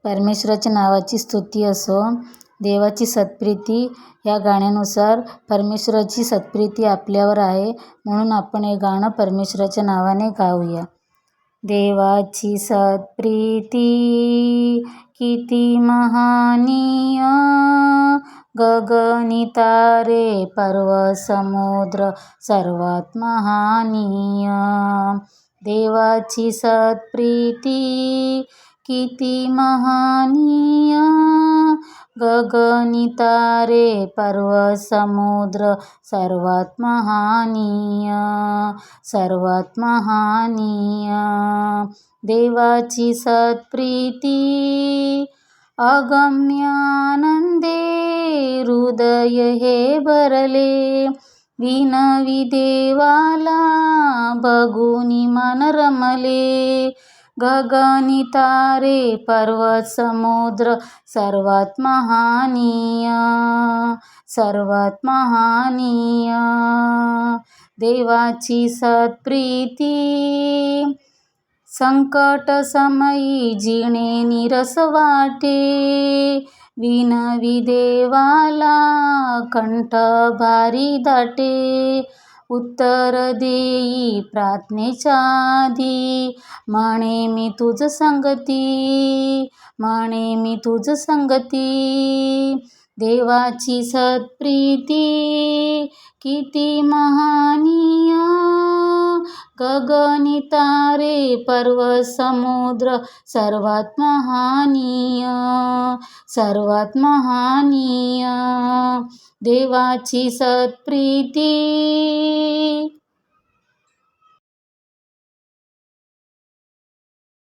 परमेश्वराच्या नावाची स्तुती असो. देवाची सत्प्रीती या गाण्यानुसार परमेश्वराची सत्प्रीती आपल्यावर आहे, म्हणून आपण हे गाणं परमेश्वराच्या नावाने गाऊया. देवाची सत्प्रीती किती महानीय, गगनी तारे पर्वत समुद्र सर्वात महानीय. देवाची सत्प्रीती किती महानीय, गगनी तारे पर्वत समुद्र सर्वात महानीय, सर्वात महानीय. देवाची सत्प्रीती अगम्य आनंदे हृदय हे भरले, विनवी देवाला बघुनी मन रमले. गगनी तारे पर्वत समुद्र सर्वात महानीय, सर्वात महानीय. देवाची सत्प्रीती संकट समयी जिणे निरस वाटे, विनवी देवाला कंठ भारी दाटे. उत्तर देई प्रार्थनेच्या आधी, म्हणे मी तुझ संगती, म्हणे मी तुझ संगती. देवाची सत्प्रीती किती महानीय, गगनी तारे पर्वत समुद्र सर्वात महानीय, सर्वात महानीय. देवाची सत्प्रीती.